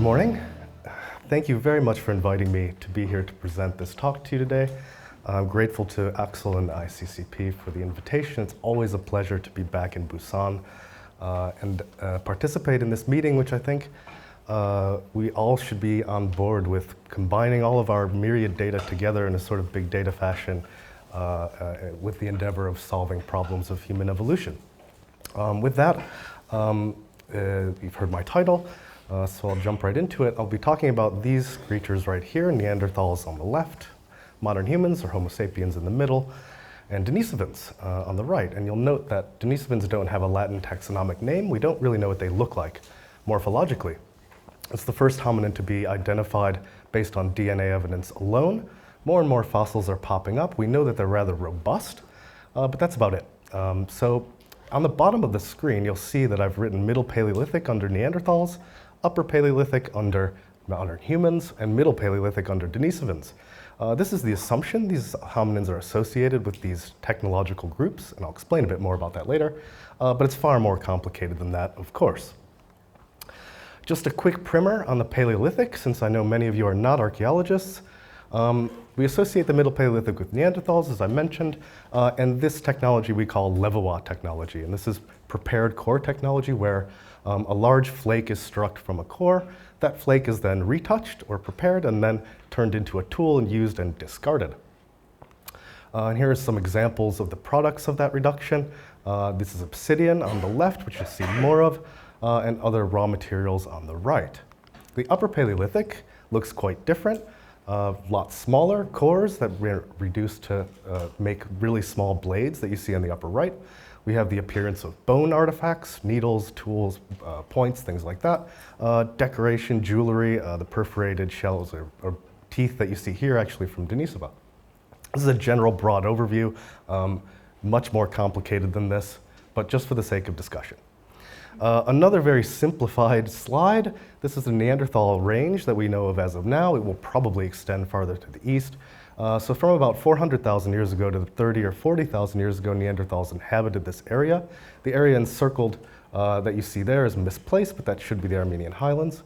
morning. Thank you very much for inviting me to be here to present this talk to you today. I'm grateful to Axel and ICCP for the invitation. It's always a pleasure to be back in Busan and participate in this meeting, which I think we all should be on board with, combining all of our myriad data together in a sort of big data fashion with the endeavor of solving problems of human evolution. With that, you've heard my title. So I'll jump right into it. I'll be talking about these creatures right here, Neanderthals on the left, modern humans or Homo sapiens in the middle, and Denisovans on the right. And you'll note that Denisovans don't have a Latin taxonomic name. We don't really know what they look like morphologically. It's the first hominin to be identified based on DNA evidence alone. More and more fossils are popping up. We know that they're rather robust, but that's about it. So on the bottom of the screen, you'll see that I've written Middle Paleolithic under Neanderthals, Upper Paleolithic under modern humans, and Middle Paleolithic under Denisovans. This is the assumption. These hominins are associated with these technological groups, and I'll explain a bit more about that later, but it's far more complicated than that, of course. Just a quick primer on the Paleolithic, since I know many of you are not archaeologists. We associate the Middle Paleolithic with Neanderthals, as I mentioned, and this technology we call Levallois technology. And this is prepared core technology where a large flake is struck from a core. That flake is then retouched or prepared and then turned into a tool and used and discarded. And here are some examples of the products of that reduction. This is obsidian on the left, which you'll see more of, and other raw materials on the right. The Upper Paleolithic looks quite different. Lots smaller cores that were reduced to make really small blades that you see on the upper right. We have the appearance of bone artifacts, needles, tools, points, things like that. Decoration, jewelry, the perforated shells or teeth that you see here actually from Denisova. This is a general broad overview, much more complicated than this, but just for the sake of discussion. Another very simplified slide. This is the Neanderthal range that we know of as of now. It will probably extend farther to the east. So from about 400,000 years ago to 30 or 40,000 years ago, Neanderthals inhabited this area. The area encircled that you see there is misplaced, but that should be the Armenian Highlands.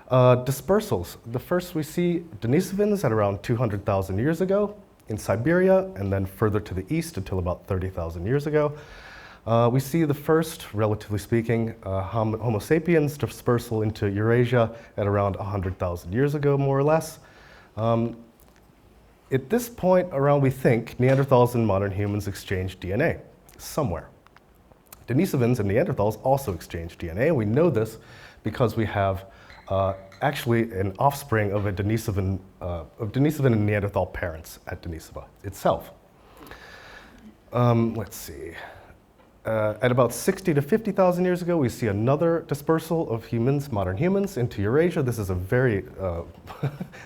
Dispersals. The first we see Denisovans at around 200,000 years ago in Siberia, and then further to the east until about 30,000 years ago. We see the first, relatively speaking, Homo sapiens dispersal into Eurasia at around 100,000 years ago, more or less. At this point around, we think Neanderthals and modern humans exchanged DNA somewhere. Denisovans and Neanderthals also exchanged DNA. We know this because we have actually an offspring of Denisovan and Neanderthal parents at Denisova itself. Let's see. At about 60 to 50,000 years ago, we see another dispersal of humans, modern humans, into Eurasia. This is a very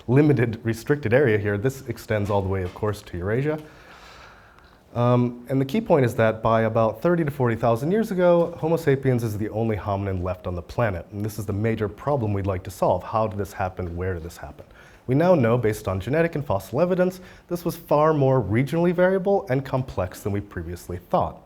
limited, restricted area here. This extends all the way, of course, to Eurasia. And the key point is that by about 30 to 40,000 years ago, Homo sapiens is the only hominin left on the planet. And this is the major problem we'd like to solve. How did this happen? Where did this happen? We now know, based on genetic and fossil evidence, this was far more regionally variable and complex than we previously thought.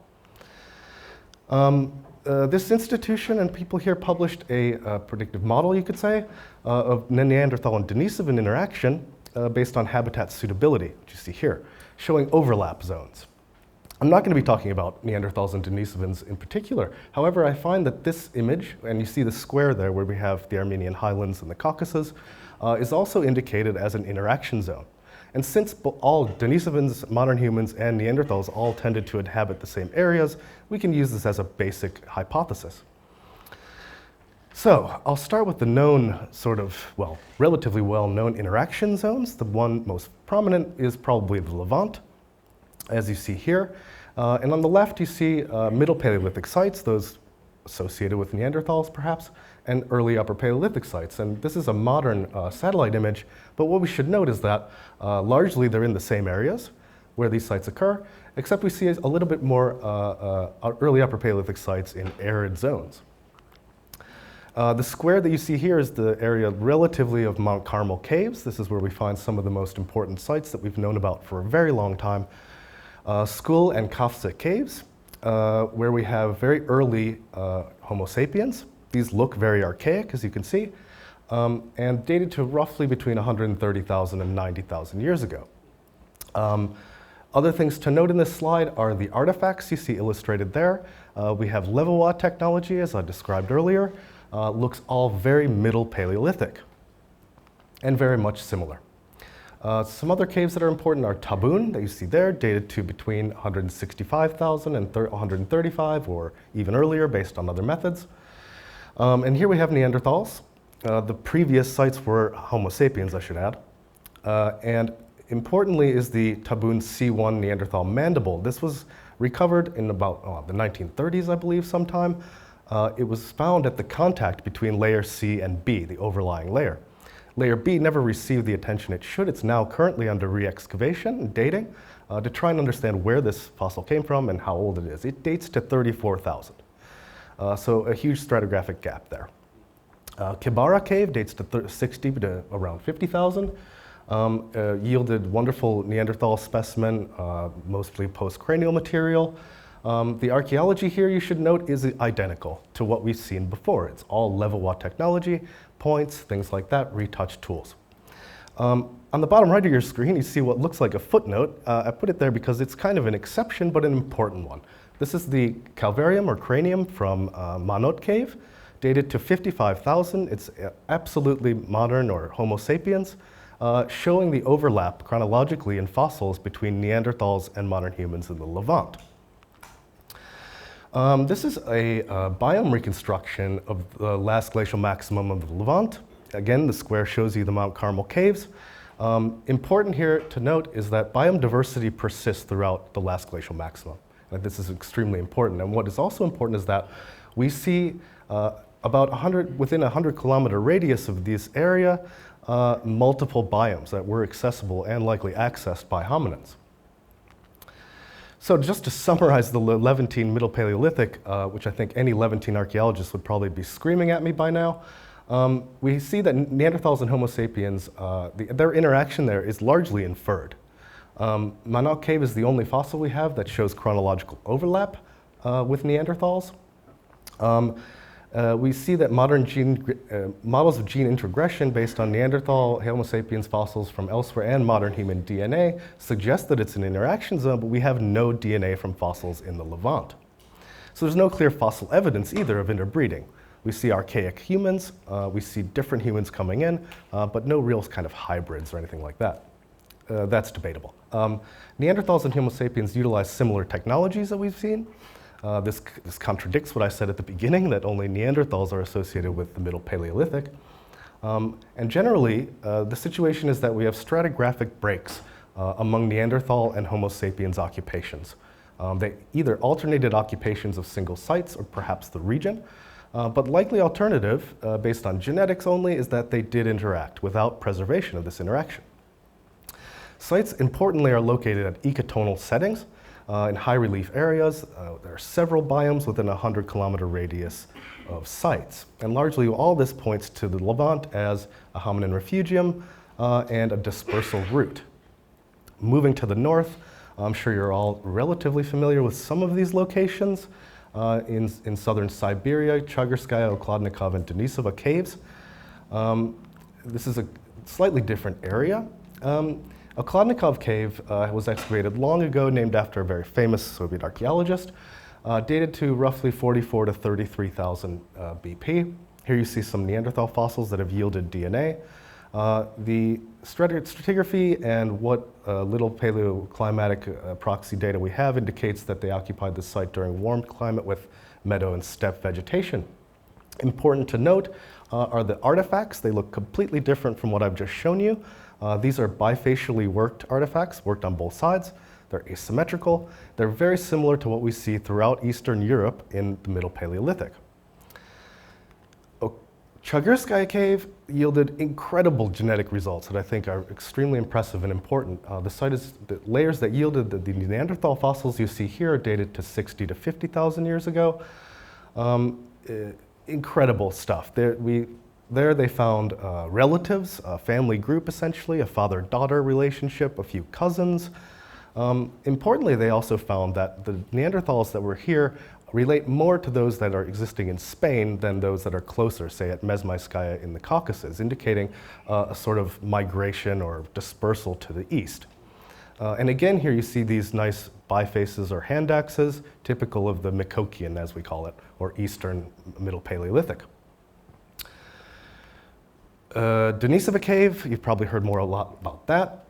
This institution and people here published a predictive model, you could say, of Neanderthal and Denisovan interaction based on habitat suitability, which you see here, showing overlap zones. I'm not going to be talking about Neanderthals and Denisovans in particular. However, I find that this image, and you see the square there where we have the Armenian Highlands and the Caucasus, is also indicated as an interaction zone. And since all Denisovans, modern humans, and Neanderthals all tended to inhabit the same areas, we can use this as a basic hypothesis. So I'll start with the known relatively well-known interaction zones. The one most prominent is probably the Levant, as you see here. And on the left, you see Middle Paleolithic sites, those associated with Neanderthals perhaps, and early Upper Paleolithic sites. And this is a modern satellite image, but what we should note is that largely they're in the same areas where these sites occur, except we see a little bit more early Upper Paleolithic sites in arid zones. The square that you see here is the area relatively of Mount Carmel caves. This is where we find some of the most important sites that we've known about for a very long time. Skull and Kafse caves, where we have very early Homo sapiens. These look very archaic, as you can see. and dated to roughly between 130,000 and 90,000 years ago. Other things to note in this slide are the artifacts you see illustrated there. We have Levallois technology, as I described earlier. Looks all very Middle Paleolithic and very much similar. Some other caves that are important are Tabun, that you see there, dated to between 165,000 and 135, or even earlier based on other methods. And here we have Neanderthals. The previous sites were Homo sapiens, I should add. And importantly is the Tabun C1 Neanderthal mandible. This was recovered in about the 1930s, I believe, sometime. It was found at the contact between layer C and B, the overlying layer. Layer B never received the attention it should. It's now currently under re-excavation and dating to try and understand where this fossil came from and how old it is. It dates to 34,000. So a huge stratigraphic gap there. Kibara cave dates to 60 to around 50,000. Yielded wonderful Neanderthal specimen, mostly postcranial material. The archaeology here, you should note, is identical to what we've seen before. It's all Levallois technology, points, things like that, retouched tools. On the bottom right of your screen, you see what looks like a footnote. I put it there because it's kind of an exception, but an important one. This is the calvarium or cranium from Manot Cave, dated to 55,000. It's absolutely modern or Homo sapiens, showing the overlap chronologically in fossils between Neanderthals and modern humans in the Levant. This is a biome reconstruction of the last glacial maximum of the Levant. Again, the square shows you the Mount Carmel caves. Important here to note is that biome diversity persists throughout the last glacial maximum. And this is extremely important. And what is also important is that we see within a 100-kilometer radius of this area, multiple biomes that were accessible and likely accessed by hominins. So just to summarize the Levantine Middle Paleolithic, which I think any Levantine archaeologist would probably be screaming at me by now, we see that Neanderthals and Homo sapiens, their interaction there is largely inferred. Manok Cave is the only fossil we have that shows chronological overlap with Neanderthals. We see that modern models of gene introgression based on Neanderthal, Homo sapiens fossils from elsewhere and modern human DNA suggest that it's an interaction zone, but we have no DNA from fossils in the Levant. So there's no clear fossil evidence either of interbreeding. We see archaic humans, we see different humans coming in, but no real kind of hybrids or anything like that. That's debatable. Neanderthals and Homo sapiens utilize similar technologies that we've seen. This contradicts what I said at the beginning, that only Neanderthals are associated with the Middle Paleolithic. And generally, the situation is that we have stratigraphic breaks among Neanderthal and Homo sapiens occupations. They either alternated occupations of single sites or perhaps the region, but likely alternative, based on genetics only, is that they did interact without preservation of this interaction. Sites, importantly, are located at ecotonal settings. In high relief areas, there are several biomes within a 100-kilometer radius of sites. And largely all this points to the Levant as a hominin refugium and a dispersal route. Moving to the north, I'm sure you're all relatively familiar with some of these locations. In southern Siberia, Chagorskaya, Okladnikov, and Denisova caves. This is a slightly different area. A Okladnikov cave was excavated long ago, named after a very famous Soviet archaeologist, dated to roughly 44 to 33,000 BP. Here you see some Neanderthal fossils that have yielded DNA. The stratigraphy and what little paleoclimatic proxy data we have indicates that they occupied the site during warm climate with meadow and steppe vegetation. Important to note are the artifacts. They look completely different from what I've just shown you. These are bifacially worked artifacts, worked on both sides. They're asymmetrical. They're very similar to what we see throughout Eastern Europe in the Middle Paleolithic. Chagorskaya cave yielded incredible genetic results that I think are extremely impressive and important. The layers that yielded the Neanderthal fossils you see here are dated to 60 to 50,000 years ago. Incredible stuff. There they found relatives, a family group essentially, a father-daughter relationship, a few cousins. Importantly, they also found that the Neanderthals that were here relate more to those that are existing in Spain than those that are closer, say at Mezmaiskaya in the Caucasus, indicating a sort of migration or dispersal to the east. And again, here you see these nice bifaces or hand axes, typical of the Mikokian, as we call it, or Eastern Middle Paleolithic. Denisova Cave, you've probably heard a lot about that.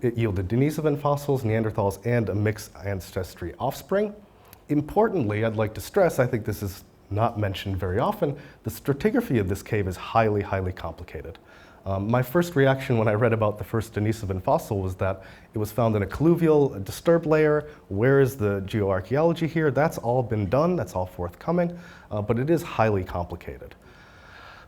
It yielded Denisovan fossils, Neanderthals, and a mixed ancestry offspring. Importantly, I'd like to stress, I think this is not mentioned very often, the stratigraphy of this cave is highly, highly complicated. My first reaction when I read about the first Denisovan fossil was that it was found in a colluvial, disturbed layer. Where is the geoarchaeology here? That's all been done, that's all forthcoming, but it is highly complicated.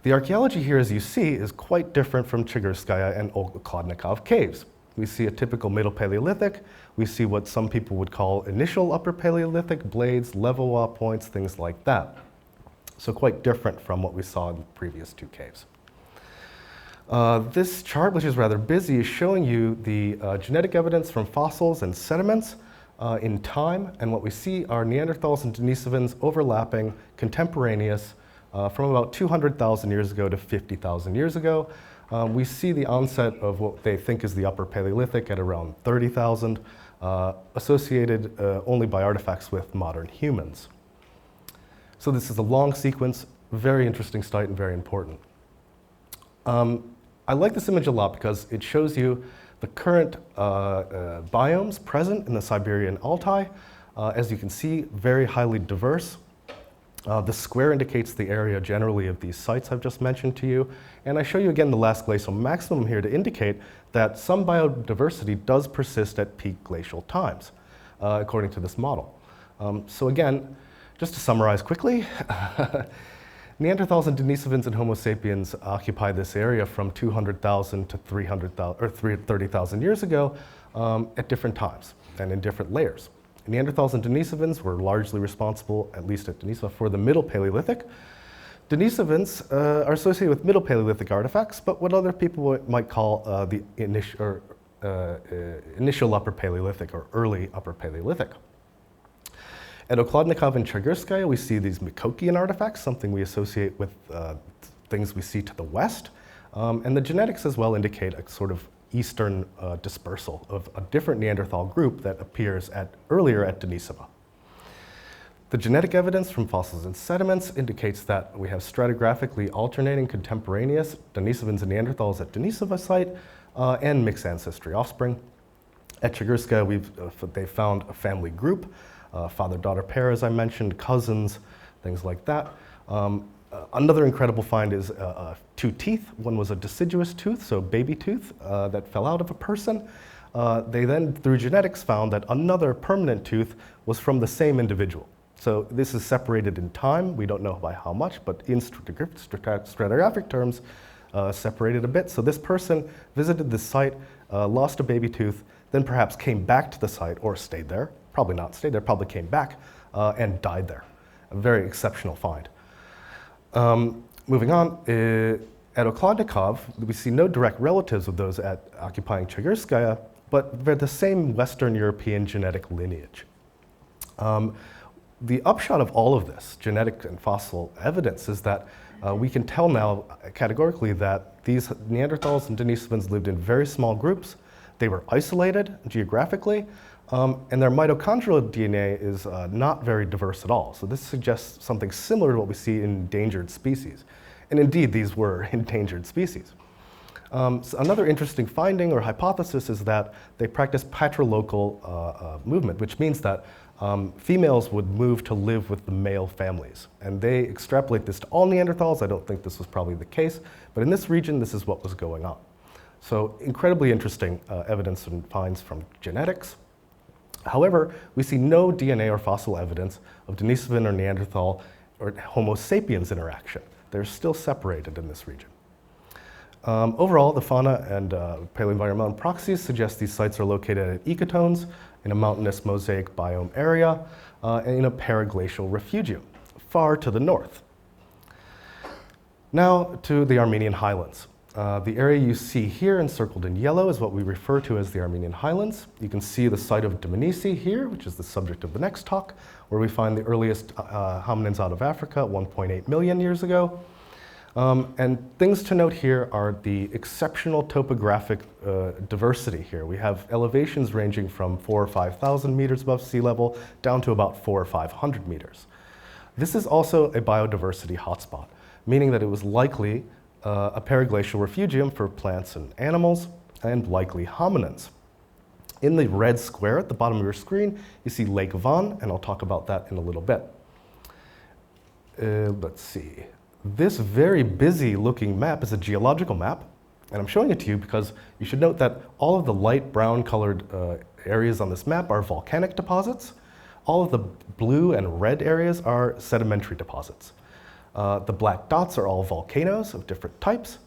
The archaeology here, as you see, is quite different from Chigurskaya and Okhotnikov caves. We see a typical Middle Paleolithic. We see what some people would call initial Upper Paleolithic, blades, Levallois points, things like that. So quite different from what we saw in the previous two caves. This chart, which is rather busy, is showing you the genetic evidence from fossils and sediments in time. And what we see are Neanderthals and Denisovans overlapping, contemporaneous, from about 200,000 years ago to 50,000 years ago. We see the onset of what they think is the Upper Paleolithic at around 30,000, associated only by artifacts with modern humans. So this is a long sequence, very interesting site and very important. I like this image a lot because it shows you the current biomes present in the Siberian Altai. As you can see, very highly diverse. The square indicates the area generally of these sites I've just mentioned to you. And I show you again the last glacial maximum here to indicate that some biodiversity does persist at peak glacial times, according to this model. So again, just to summarize quickly, Neanderthals and Denisovans and Homo sapiens occupy this area from 200,000 to 300,000 or 30,000 years ago at different times and in different layers. Neanderthals and Denisovans were largely responsible, at least at Denisova, for the Middle Paleolithic. Denisovans are associated with Middle Paleolithic artifacts, but what other people might call the initial Upper Paleolithic or early Upper Paleolithic. At Okhotnikov and Chigurskaya, we see these Mikokian artifacts, something we associate with things we see to the west. And the genetics as well indicate a sort of eastern dispersal of a different Neanderthal group that appears earlier at Denisova. The genetic evidence from fossils and sediments indicates that we have stratigraphically alternating contemporaneous Denisovans and Neanderthals at Denisova site and mixed ancestry offspring. At Chigurskaya, they found a family group, father-daughter pair, as I mentioned, cousins, things like that. Another incredible find is two teeth. One was a deciduous tooth, so baby tooth, that fell out of a person. They then, through genetics, found that another permanent tooth was from the same individual. So this is separated in time. We don't know by how much, but in stratigraphic terms, separated a bit. So this person visited this site, lost a baby tooth, then perhaps came back to the site or stayed there. Probably not stayed there, probably came back and died there. A very exceptional find. Moving on, at Okhotnikov, we see no direct relatives of those at occupying Chigurskaya, but they're the same Western European genetic lineage. The upshot of all of this genetic and fossil evidence is that we can tell now categorically that these Neanderthals and Denisovans lived in very small groups. They were isolated geographically, and their mitochondrial DNA is not very diverse at all. So this suggests something similar to what we see in endangered species. And indeed, these were endangered species. So another interesting finding or hypothesis is that they practice patrilocal movement, which means that females would move to live with the male families. And they extrapolate this to all Neanderthals. I don't think this was probably the case, but in this region, this is what was going on. So incredibly interesting evidence and finds from genetics. However, we see no DNA or fossil evidence of Denisovan or Neanderthal or Homo sapiens interaction. They're still separated in this region. Overall, the fauna and paleoenvironmental proxies suggest these sites are located at ecotones in a mountainous mosaic biome area and in a paraglacial refugium, far to the north. Now to the Armenian Highlands. The area you see here encircled in yellow is what we refer to as the Armenian Highlands. You can see the site of Dmanisi here, which is the subject of the next talk, where we find the earliest hominins out of Africa 1.8 million years ago. And things to note here are the exceptional topographic diversity here. We have elevations ranging from 4,000 or 5,000 meters above sea level down to about 400 or 500 meters. This is also a biodiversity hotspot, meaning that it was likely a periglacial refugium for plants and animals, and likely hominins. In the red square at the bottom of your screen, you see Lake Van, and I'll talk about that in a little bit. Let's see. This very busy looking map is a geological map, and I'm showing it to you because you should note that all of the light brown colored areas on this map are volcanic deposits. All of the blue and red areas are sedimentary deposits. The black dots are all volcanoes of different types.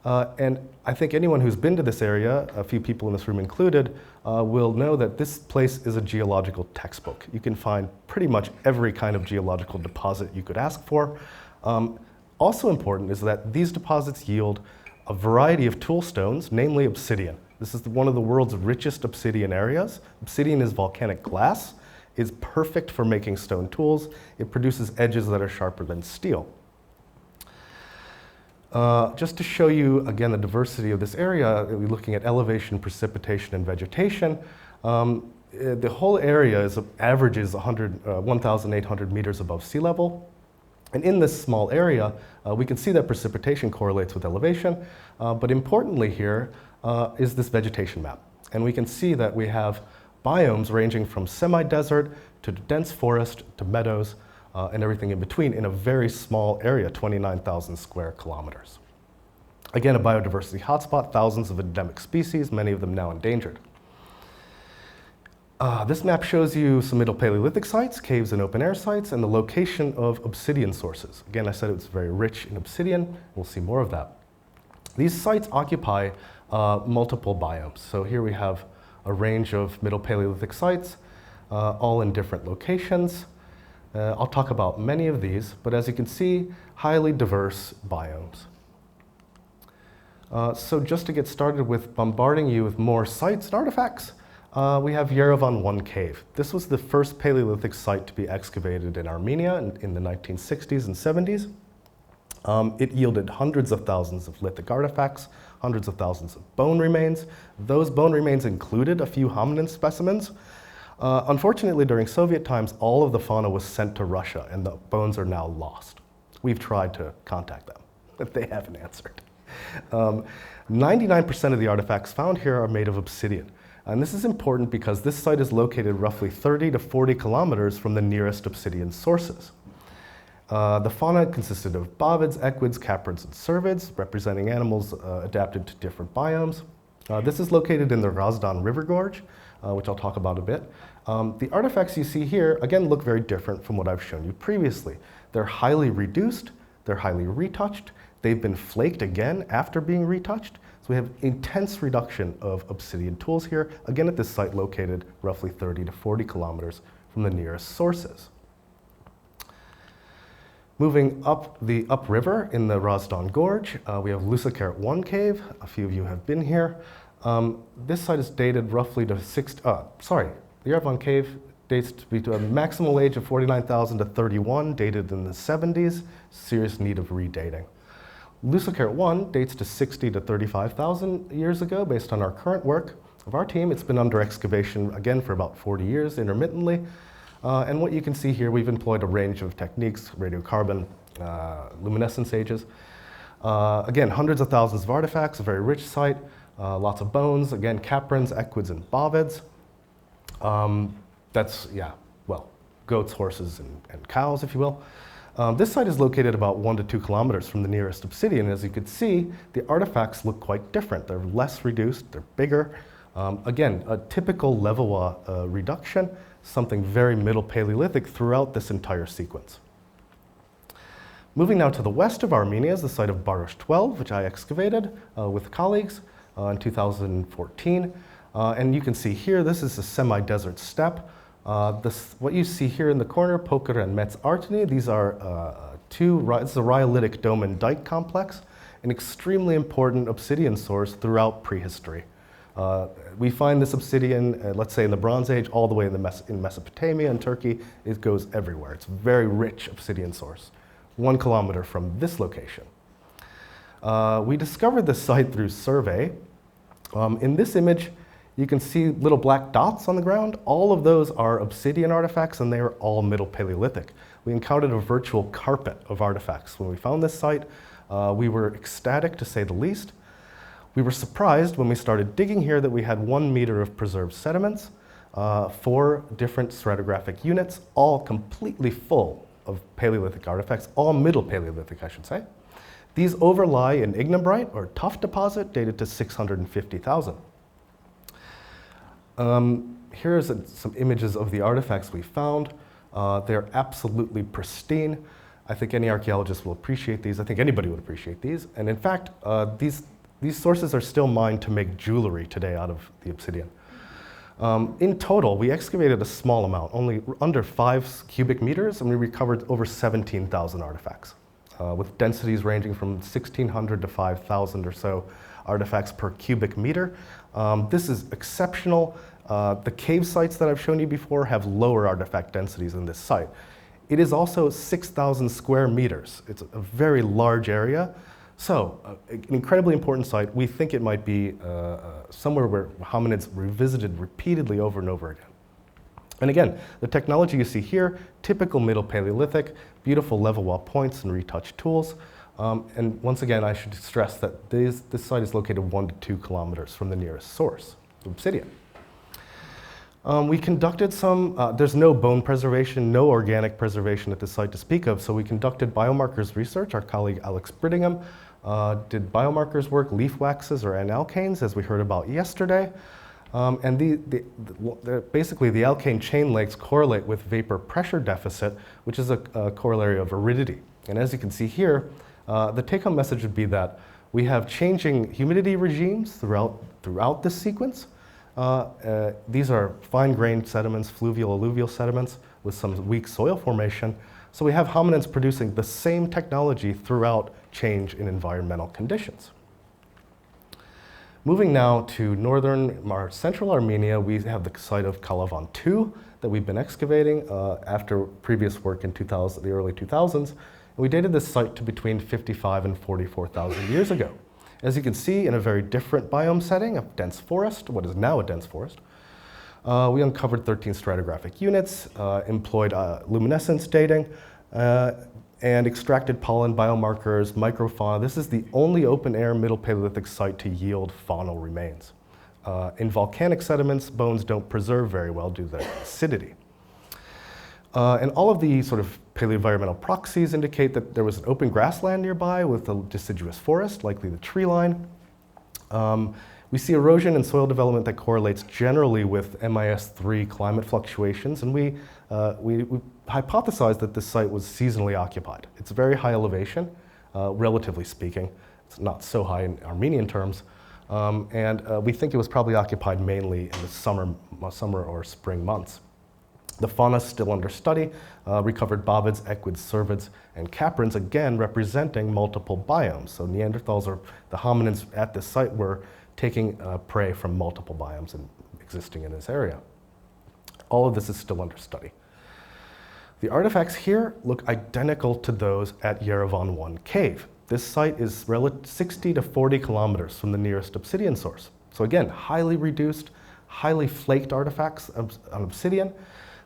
And I think anyone who's been to this area, a few people in this room included, will know that this place is a geological textbook. You can find pretty much every kind of geological deposit you could ask for. Also important is that these deposits yield a variety of tool stones, namely obsidian. This is one of the world's richest obsidian areas. Obsidian is volcanic glass. Is perfect for making stone tools. It produces edges that are sharper than steel. Just to show you, again, the diversity of this area, we're looking at elevation, precipitation, and vegetation. The whole area averages 1,800 meters above sea level. And in this small area, we can see that precipitation correlates with elevation. But importantly here is this vegetation map. And we can see that we have biomes ranging from semi-desert to dense forest to meadows and everything in between in a very small area, 29,000 square kilometers. Again, a biodiversity hotspot, thousands of endemic species, many of them now endangered. This map shows you some Middle Paleolithic sites, caves and open air sites, and the location of obsidian sources. Again, I said it's very rich in obsidian. We'll see more of that. These sites occupy multiple biomes. So here we have a range of Middle Paleolithic sites, all in different locations. I'll talk about many of these, but as you can see, highly diverse biomes. So just to get started with bombarding you with more sites and artifacts, we have Yerevan 1 cave. This was the first Paleolithic site to be excavated in Armenia in the 1960s and 70s. It yielded hundreds of thousands of lithic artifacts, hundreds of thousands of bone remains. Those bone remains included a few hominin specimens. Unfortunately, during Soviet times, all of the fauna was sent to Russia, and the bones are now lost. We've tried to contact them, but they haven't answered. 99% of the artifacts found here are made of obsidian. And this is important because this site is located roughly 30 to 40 kilometers from the nearest obsidian sources. The fauna consisted of bovids, equids, caprids, and cervids, representing animals adapted to different biomes. This is located in the Razdan River Gorge, which I'll talk about a bit. The artifacts you see here, again, look very different from what I've shown you previously. They're highly reduced, they're highly retouched, they've been flaked again after being retouched. So we have intense reduction of obsidian tools here, again at this site located roughly 30 to 40 kilometers from the nearest sources. Moving up the upriver in the Razdan Gorge, we have Lusakaret 1 cave. A few of you have been here. This site is dated roughly to the Yerevan cave dates to a maximal age of 49,000 to 31, dated in the 70s, serious need of redating. Lusakaret 1 dates to 60 to 35,000 years ago based on our current work of our team. It's been under excavation again for about 40 years intermittently. And what you can see here, we've employed a range of techniques, radiocarbon, luminescence ages. Again, hundreds of thousands of artifacts, a very rich site, lots of bones, again, caprins, equids, and bovids. Goats, horses, and cows, if you will. This site is located about 1 to 2 kilometers from the nearest obsidian. As you can see, the artifacts look quite different. They're less reduced, they're bigger. Again, a typical Levallois reduction, something very Middle Paleolithic throughout this entire sequence. Moving now to the west of Armenia is the site of Barosh 12, which I excavated with colleagues in 2014. And you can see here, this is a semi-desert steppe. What you see here in the corner, Poker and Metz Arteny, these are this is a rhyolitic dome and dike complex. an extremely important obsidian source throughout prehistory. We find this obsidian, let's say in the Bronze Age, all the way in Mesopotamia and Turkey. It goes everywhere. It's a very rich obsidian source, 1 kilometer from this location. We discovered this site through survey. In this image, you can see little black dots on the ground. All of those are obsidian artifacts, and they are all Middle Paleolithic. We encountered a virtual carpet of artifacts. When we found this site, we were ecstatic, to say the least. We were surprised when we started digging here that we had 1 meter of preserved sediments, 4 different stratigraphic units, all completely full of Paleolithic artifacts, all Middle Paleolithic, I should say. These overlie an ignimbrite, or tuff deposit, dated to 650,000. Here are some images of the artifacts we found. They're absolutely pristine. I think any archaeologist will appreciate these. I think anybody would appreciate these. And in fact, these sources are still mined to make jewelry today out of the obsidian. In total, we excavated a small amount, only under 5 cubic meters, and we recovered over 17,000 artifacts, with densities ranging from 1,600 to 5,000 or so artifacts per cubic meter. This is exceptional. The cave sites that I've shown you before have lower artifact densities than this site. It is also 6,000 square meters. It's a very large area. So, an incredibly important site. We think it might be somewhere where hominids revisited repeatedly over and over again. And again, the technology you see here, typical Middle Paleolithic, beautiful level wall points and retouched tools. And once again, I should stress that this site is located 1 to 2 kilometers from the nearest source, obsidian. We conducted there's no bone preservation, no organic preservation at this site to speak of, so we conducted biomarkers research. Our colleague Alex Brittingham did biomarkers work, leaf waxes or N-alkanes, as we heard about yesterday. And basically the alkane chain legs correlate with vapor pressure deficit, which is a corollary of aridity. And as you can see here, the take-home message would be that we have changing humidity regimes throughout this sequence. These are fine-grained sediments, fluvial, alluvial sediments with some weak soil formation. So we have hominins producing the same technology throughout change in environmental conditions. Moving now to central Armenia, we have the site of Kalavan II that we've been excavating after previous work in the early 2000s. And we dated this site to between 55 and 44,000 years ago. As you can see, in a very different biome setting, a dense forest, what is now a dense forest, we uncovered 13 stratigraphic units, employed luminescence dating, and extracted pollen biomarkers, microfauna. This is the only open-air Middle Paleolithic site to yield faunal remains. In volcanic sediments, bones don't preserve very well due to their acidity. And all of the sort of paleoenvironmental proxies indicate that there was an open grassland nearby with a deciduous forest, likely the tree line. We see erosion and soil development that correlates generally with MIS3 climate fluctuations, and we hypothesized that this site was seasonally occupied. It's very high elevation, relatively speaking. It's not so high in Armenian terms, and we think it was probably occupied mainly in the summer or spring months. The fauna is still under study, recovered bovids, equids, cervids, and caprins, again representing multiple biomes. So Neanderthals, or the hominins at this site, were taking prey from multiple biomes and existing in this area. All of this is still under study. The artifacts here look identical to those at Yerevan 1 cave. This site is 60 to 40 kilometers from the nearest obsidian source. So again, highly reduced, highly flaked artifacts on obsidian.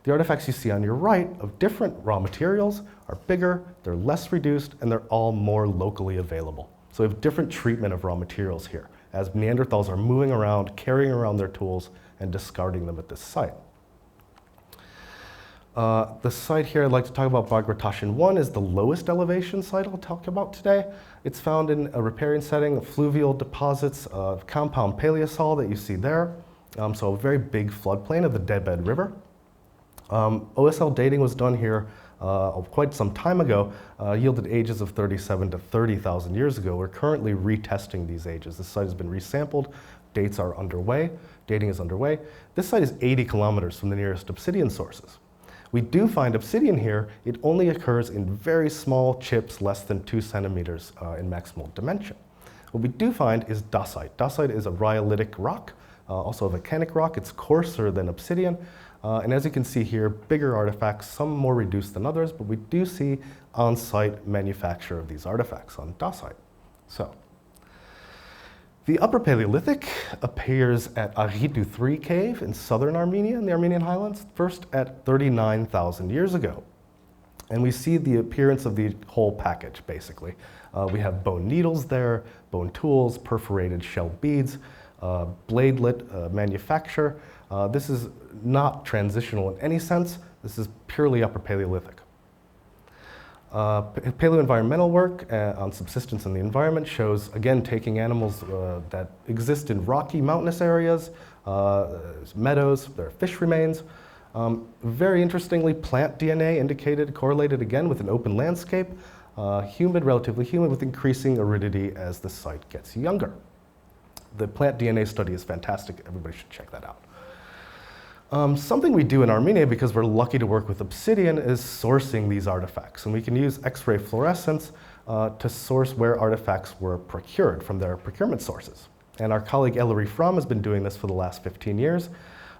The artifacts you see on your right of different raw materials are bigger, they're less reduced, and they're all more locally available. So we have different treatment of raw materials here, as Neanderthals are moving around, carrying around their tools, and discarding them at this site. The site here I'd like to talk about, Bagratashyn 1, is the lowest elevation site I'll talk about today. It's found in a riparian setting of fluvial deposits of compound paleosol that you see there. So a very big floodplain of the Deadbed River. OSL dating was done here quite some time ago, yielded ages of 37 to 30,000 years ago. We're currently retesting these ages. This site has been resampled, dates are underway, dating is underway. This site is 80 kilometers from the nearest obsidian sources. We do find obsidian here. It only occurs in very small chips, less than 2 centimeters in maximal dimension. What we do find is dacite. Dacite is a rhyolitic rock, also a volcanic rock. It's coarser than obsidian. And as you can see here, bigger artifacts, some more reduced than others, but we do see on-site manufacture of these artifacts on dacite. So, the Upper Paleolithic appears at Arhitu III cave in southern Armenia in the Armenian Highlands, first at 39,000 years ago. And we see the appearance of the whole package, basically. We have bone needles there, bone tools, perforated shell beads, bladelet manufacture. This is not transitional in any sense. This is purely Upper Paleolithic. Paleoenvironmental work on subsistence in the environment shows, again, taking animals that exist in rocky mountainous areas, meadows, there are fish remains. Very interestingly, plant DNA indicated, correlated again with an open landscape, humid, relatively humid, with increasing aridity as the site gets younger. The plant DNA study is fantastic. Everybody should check that out. Something we do in Armenia, because we're lucky to work with obsidian, is sourcing these artifacts. And we can use X-ray fluorescence to source where artifacts were procured from their procurement sources. And our colleague Ellery Fromm has been doing this for the last 15 years.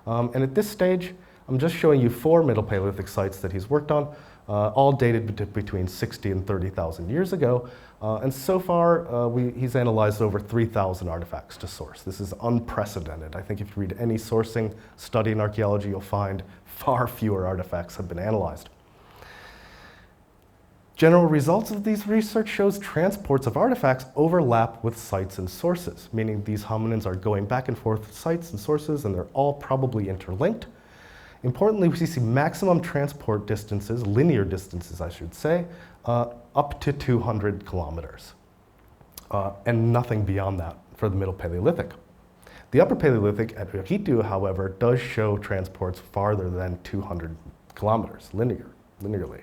And at this stage, I'm just showing you 4 Middle Paleolithic sites that he's worked on, all dated between 60 and 30,000 years ago. And so far, he's analyzed over 3,000 artifacts to source. This is unprecedented. I think if you read any sourcing study in archaeology, you'll find far fewer artifacts have been analyzed. General results of these research shows transports of artifacts overlap with sites and sources, meaning these hominins are going back and forth with sites and sources, and they're all probably interlinked. Importantly, we see maximum transport distances, linear distances I should say, up to 200 kilometers, and nothing beyond that for the Middle Paleolithic. The Upper Paleolithic at Arhitu, however, does show transports farther than 200 kilometers linearly.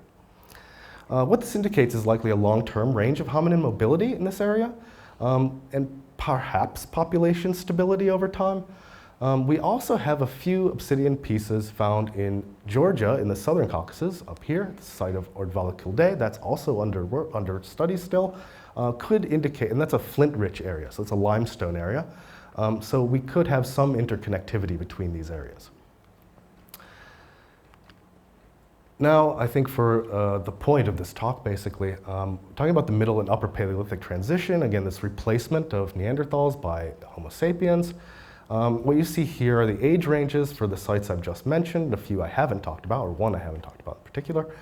What this indicates is likely a long-term range of hominin mobility in this area, and perhaps population stability over time. We also have a few obsidian pieces found in Georgia in the southern Caucasus, up here, the site of Ordvala-Kilde. That's also under study still. Could indicate, and that's a flint-rich area, so it's a limestone area. So we could have some interconnectivity between these areas. Now, I think for the point of this talk, basically, talking about the Middle and Upper Paleolithic transition, again, this replacement of Neanderthals by Homo sapiens. What you see here are the age ranges for the sites I've just mentioned, a few I haven't talked about, or one I haven't talked about in particular,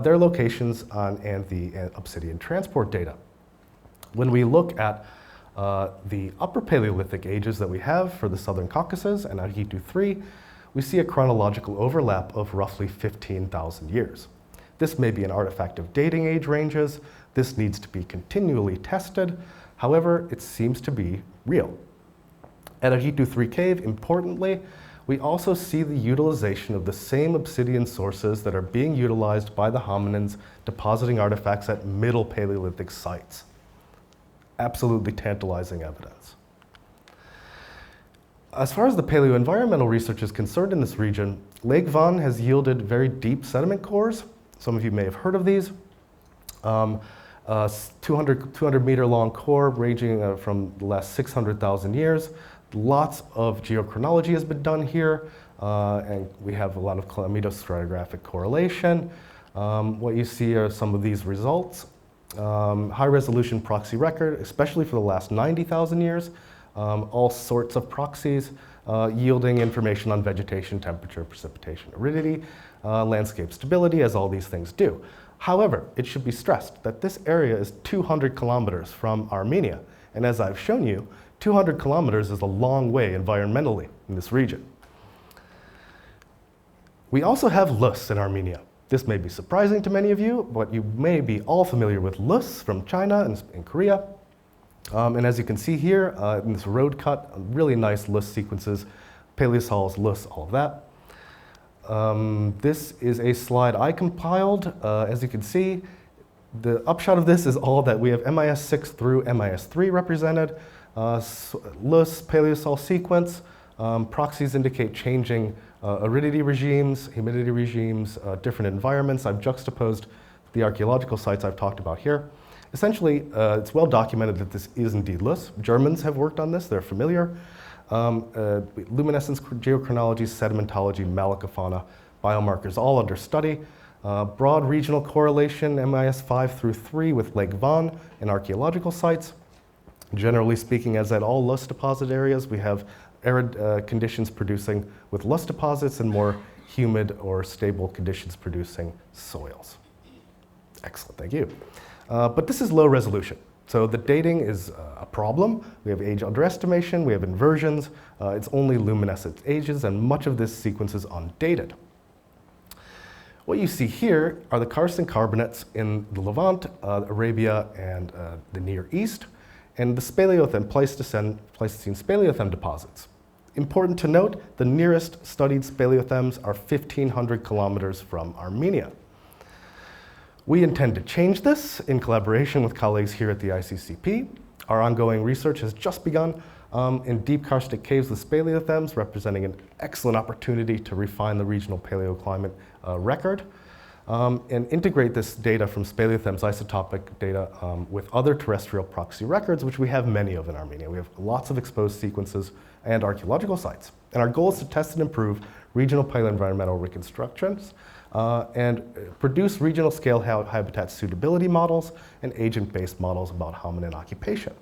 their locations and the obsidian transport data. When we look at the Upper Paleolithic ages that we have for the Southern Caucasus and Arhitu III, we see a chronological overlap of roughly 15,000 years. This may be an artifact of dating age ranges. This needs to be continually tested. However, it seems to be real. At Arhitu III cave, importantly, we also see the utilization of the same obsidian sources that are being utilized by the hominins depositing artifacts at Middle Paleolithic sites. Absolutely tantalizing evidence. As far as the paleoenvironmental research is concerned in this region, Lake Van has yielded very deep sediment cores. Some of you may have heard of these. 200 meter long core ranging from the last 600,000 years. Lots of geochronology has been done here, and we have a lot of chlamydostratigraphic correlation. What you see are some of these results. High resolution proxy record, especially for the last 90,000 years. All sorts of proxies yielding information on vegetation, temperature, precipitation, aridity, landscape stability, as all these things do. However, it should be stressed that this area is 200 kilometers from Armenia, and as I've shown you, 200 kilometers is a long way environmentally in this region. We also have Lus in Armenia. This may be surprising to many of you, but you may be all familiar with Lus from China and Korea. And as you can see here, in this road cut, really nice Lus sequences, Paleosols, Lus, all of that. This is a slide I compiled. As you can see, the upshot of this is all that we have MIS6 through MIS3 represented. Lus, Paleosol sequence, proxies indicate changing aridity regimes, humidity regimes, different environments. I've juxtaposed the archaeological sites I've talked about here. Essentially, it's well documented that this is indeed loess. Germans have worked on this, they're familiar. Luminescence, geochronology, sedimentology, malacofauna, biomarkers, all under study. Broad regional correlation, MIS 5 through 3 with Lake Van in archaeological sites. Generally speaking, as at all loess deposit areas, we have arid conditions producing with loess deposits and more humid or stable conditions producing soils. Excellent, thank you. But this is low resolution. So the dating is a problem. We have age underestimation, we have inversions. It's only luminescent ages, and much of this sequence is undated. What you see here are the karst and carbonates in the Levant, Arabia, and the Near East, and the Speleothem, Pleistocene Speleothem deposits. Important to note, the nearest studied Speleothems are 1,500 kilometers from Armenia. We intend to change this in collaboration with colleagues here at the ICCP. Our ongoing research has just begun in deep karstic caves with speleothems, representing an excellent opportunity to refine the regional paleoclimate record and integrate this data from speleothems, isotopic data, with other terrestrial proxy records, which we have many of in Armenia. We have lots of exposed sequences and archaeological sites. And our goal is to test and improve regional paleoenvironmental reconstructions and produce regional scale habitat suitability models and agent-based models about hominin occupation.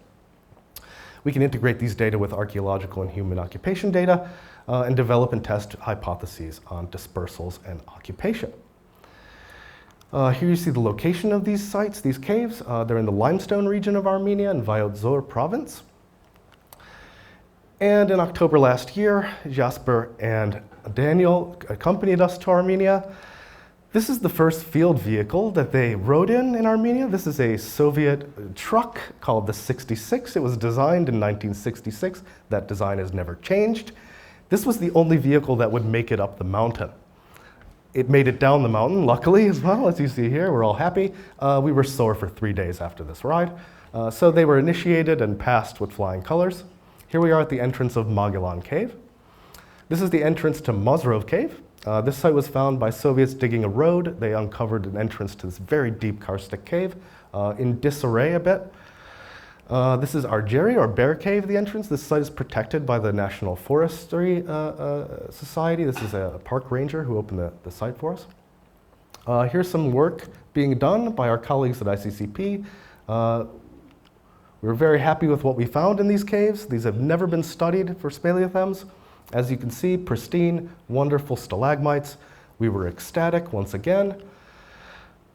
We can integrate these data with archaeological and human occupation data and develop and test hypotheses on dispersals and occupation. Here you see the location of these sites, these caves. They're in the limestone region of Armenia in Vaiot province. And in October last year, Jasper and Daniel accompanied us to Armenia. This is the first field vehicle that they rode in Armenia. This is a Soviet truck called the 66. It was designed in 1966. That design has never changed. This was the only vehicle that would make it up the mountain. It made it down the mountain, luckily, as well, as you see here. We're all happy. We were sore for 3 days after this ride. So they were initiated and passed with flying colors. Here we are at the entrance of Magellan Cave. This is the entrance to Mozrov Cave. This site was found by Soviets digging a road. They uncovered an entrance to this very deep karstic cave in disarray a bit. This is Argeri, or Bear Cave, the entrance. This site is protected by the National Forestry Society. This is a park ranger who opened the site for us. Here's some work being done by our colleagues at ICCP. We're very happy with what we found in these caves. These have never been studied for speleothems. As you can see, pristine, wonderful stalagmites. We were ecstatic once again.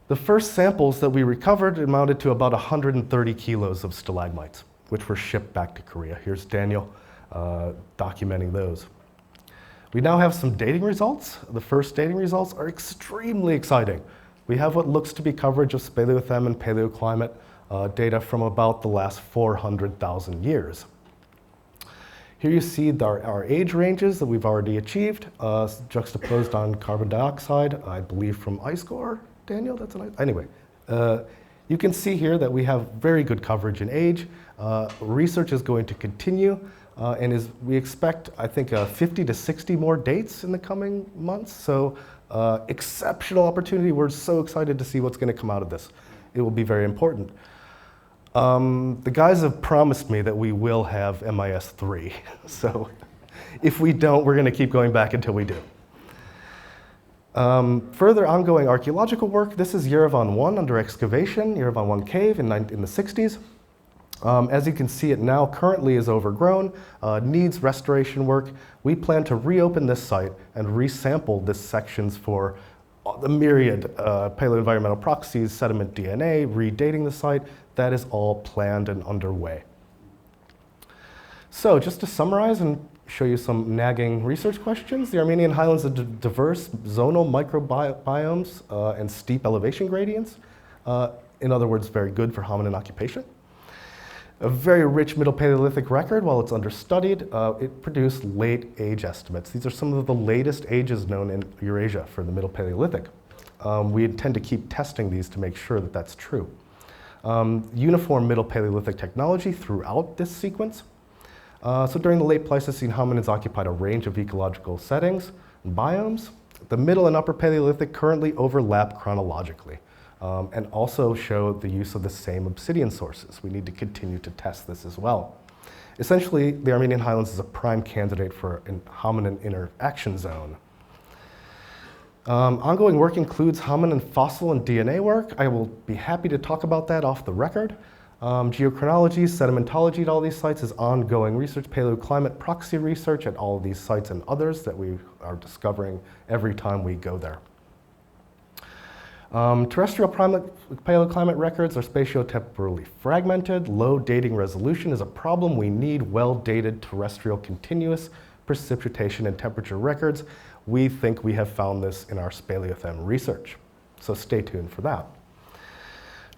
The first samples that we recovered amounted to about 130 kilos of stalagmites, which were shipped back to Korea. Here's Daniel documenting those. We now have some dating results. The first dating results are extremely exciting. We have what looks to be coverage of Speleothem and Paleo-Climate data from about the last 400,000 years. Here you see our age ranges that we've already achieved, juxtaposed on carbon dioxide, I believe from ice core. Daniel, that's an ice. Anyway, you can see here that we have very good coverage in age. Research is going to continue, and we expect, I think, 50 to 60 more dates in the coming months. So exceptional opportunity. We're so excited to see what's going to come out of this. It will be very important. The guys have promised me that we will have MIS 3. So if we don't, we're going to keep going back until we do. Further ongoing archaeological work. This is Yerevan 1 under excavation, Yerevan 1 cave in the 60s. As you can see, it now currently is overgrown, needs restoration work. We plan to reopen this site and resample this sections for the myriad paleoenvironmental proxies, sediment DNA, redating the site. That is all planned and underway. So just to summarize and show you some nagging research questions, the Armenian Highlands are diverse zonal microbiomes and steep elevation gradients. In other words, very good for hominin occupation. A very rich Middle Paleolithic record. While it's understudied, it produced late age estimates. These are some of the latest ages known in Eurasia for the Middle Paleolithic. We intend to keep testing these to make sure that that's true. Uniform Middle Paleolithic technology throughout this sequence. So during the late Pleistocene, hominins occupied a range of ecological settings, biomes. The Middle and Upper Paleolithic currently overlap chronologically and also show the use of the same obsidian sources. We need to continue to test this as well. Essentially, the Armenian Highlands is a prime candidate for a hominin interaction zone. Ongoing work includes hominin fossil and DNA work. I will be happy to talk about that off the record. Geochronology, sedimentology at all these sites is ongoing research. Paleo-Climate proxy research at all of these sites and others that we are discovering every time we go there. Terrestrial paleoclimate records are spatiotemporally fragmented. Low dating resolution is a problem. We need well-dated terrestrial continuous precipitation and temperature records. We think we have found this in our Speleothem research, so stay tuned for that.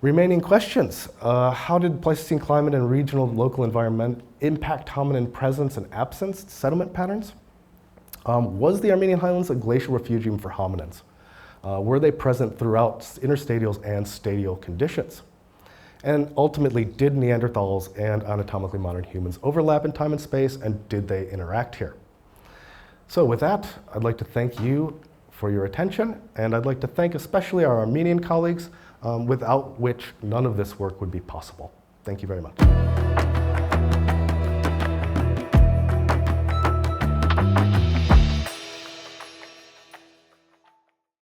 Remaining questions. How did Pleistocene climate and regional local environment impact hominin presence and absence, settlement patterns? Was the Armenian Highlands a glacial refugium for hominins? Were they present throughout interstadial and stadial conditions? And ultimately, did Neanderthals and anatomically modern humans overlap in time and space, and did they interact here? So with that, I'd like to thank you for your attention, and I'd like to thank especially our Armenian colleagues, without which none of this work would be possible. Thank you very much.